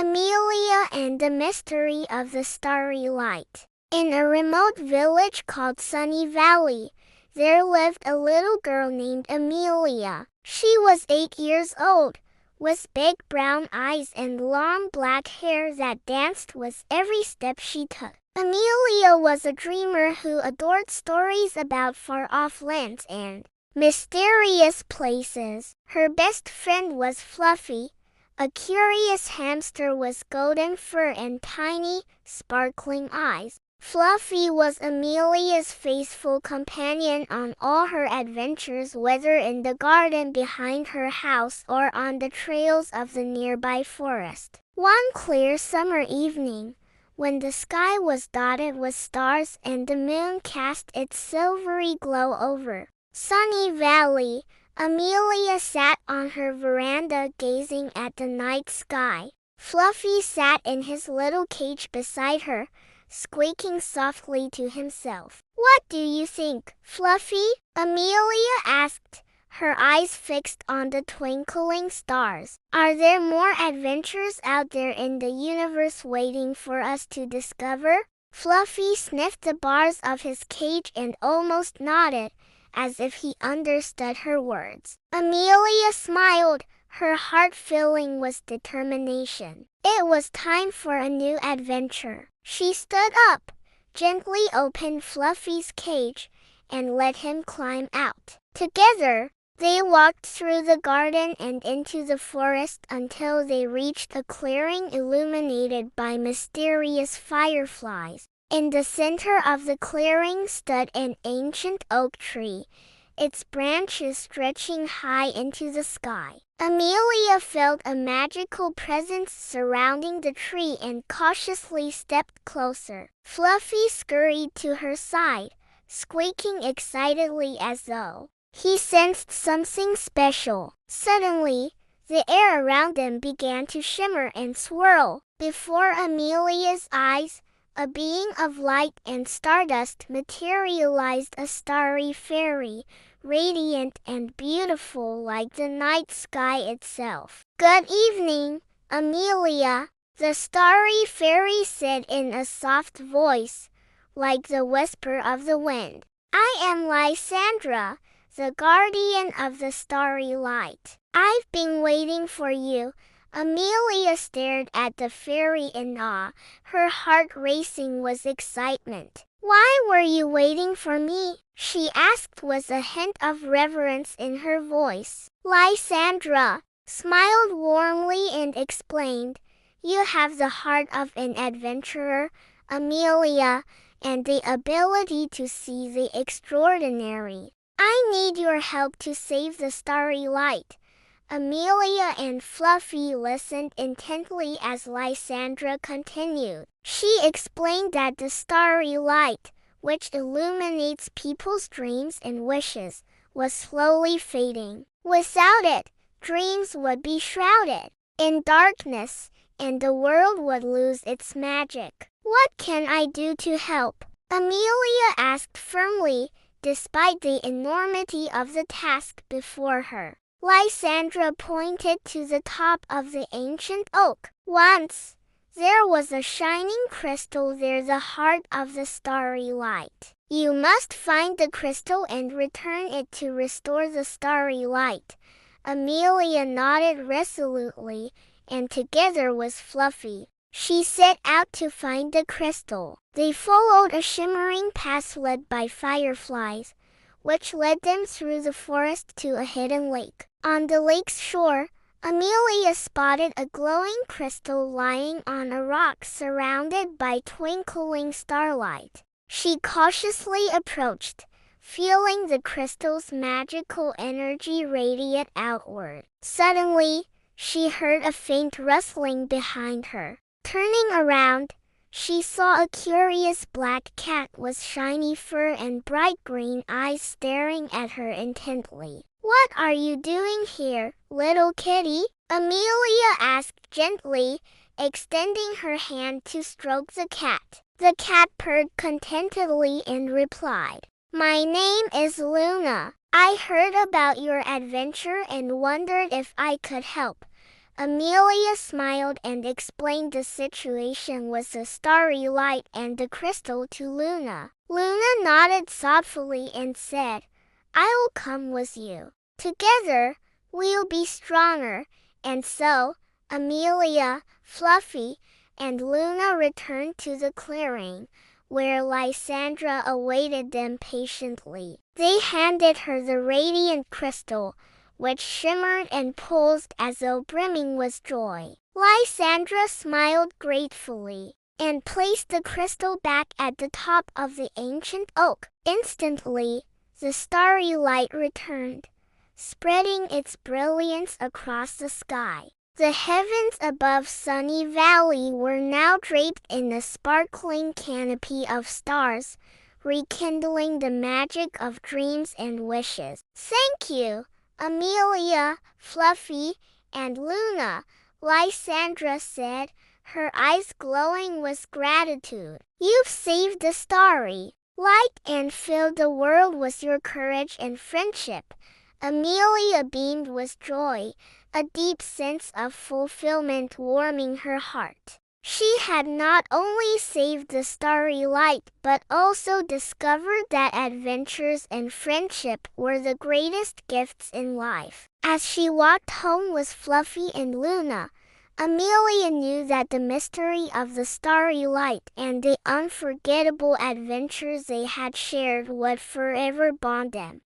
Emilia and the Mystery of the Starry Light. In a remote village called Sunny Valley, there lived a little girl named Emilia. She was 8 years old, with big brown eyes and long black hair that danced with every step she took. Emilia was a dreamer who adored stories about far-off lands and mysterious places. Her best friend was Fluffy, a curious hamster with golden fur and tiny, sparkling eyes. Fluffy was Emilia's faithful companion on all her adventures, whether in the garden behind her house or on the trails of the nearby forest. One clear summer evening, when the sky was dotted with stars and the moon cast its silvery glow over Sunny Valley, Emilia sat on her veranda gazing at the night sky. Fluffy sat in his little cage beside her, squeaking softly to himself. "What do you think, Fluffy?" Emilia asked, her eyes fixed on the twinkling stars. "Are there more adventures out there in the universe waiting for us to discover?" Fluffy sniffed the bars of his cage and almost nodded, as if he understood her words. Emilia smiled, her heart filling with determination. It was time for a new adventure. She stood up, gently opened Fluffy's cage, and let him climb out. Together, they walked through the garden and into the forest until they reached a clearing illuminated by mysterious fireflies. In the center of the clearing stood an ancient oak tree, its branches stretching high into the sky. Emilia felt a magical presence surrounding the tree and cautiously stepped closer. Fluffy scurried to her side, squeaking excitedly as though he sensed something special. Suddenly, the air around them began to shimmer and swirl. Before Emilia's eyes, a being of light and stardust materialized, a starry fairy, radiant and beautiful like the night sky itself. "Good evening, Emilia," the starry fairy said in a soft voice, like the whisper of the wind. "I am Lysandra, the guardian of the starry light. I've been waiting for you." Emilia stared at the fairy in awe, her heart racing with excitement. "Why were you waiting for me?" she asked with a hint of reverence in her voice. Lysandra smiled warmly and explained, "You have the heart of an adventurer, Emilia, and the ability to see the extraordinary. I need your help to save the starry light." Emilia and Fluffy listened intently as Lysandra continued. She explained that the starry light, which illuminates people's dreams and wishes, was slowly fading. Without it, dreams would be shrouded in darkness, and the world would lose its magic. "What can I do to help?" Emilia asked firmly, despite the enormity of the task before her. Lysandra pointed to the top of the ancient oak. "Once, there was a shining crystal there, the heart of the starry light. You must find the crystal and return it to restore the starry light." Emilia nodded resolutely, and together with Fluffy, she set out to find the crystal. They followed a shimmering path led by fireflies, which led them through the forest to a hidden lake. On the lake's shore, Emilia spotted a glowing crystal lying on a rock surrounded by twinkling starlight. She cautiously approached, feeling the crystal's magical energy radiate outward. Suddenly, she heard a faint rustling behind her. Turning around, she saw a curious black cat with shiny fur and bright green eyes staring at her intently. "What are you doing here, little kitty?" Emilia asked gently, extending her hand to stroke the cat. The cat purred contentedly and replied, "My name is Luna. I heard about your adventure and wondered if I could help." Emilia smiled and explained the situation with the starry light and the crystal to Luna. Luna nodded thoughtfully and said, "I'll come with you. Together, we'll be stronger." And so, Emilia, Fluffy, and Luna returned to the clearing, where Lysandra awaited them patiently. They handed her the radiant crystal, which shimmered and pulsed as though brimming with joy. Lysandra smiled gratefully and placed the crystal back at the top of the ancient oak. Instantly, the starry light returned, spreading its brilliance across the sky. The heavens above Sunny Valley were now draped in a sparkling canopy of stars, rekindling the magic of dreams and wishes. "Thank you, Emilia, Fluffy, and Luna," Lysandra said, her eyes glowing with gratitude. "You've saved the starry light and filled the world with your courage and friendship." Emilia beamed with joy, a deep sense of fulfillment warming her heart. She had not only saved the starry light but also discovered that adventures and friendship were the greatest gifts in life. As she walked home with Fluffy and Luna, Emilia knew that the mystery of the starry light and the unforgettable adventures they had shared would forever bond them.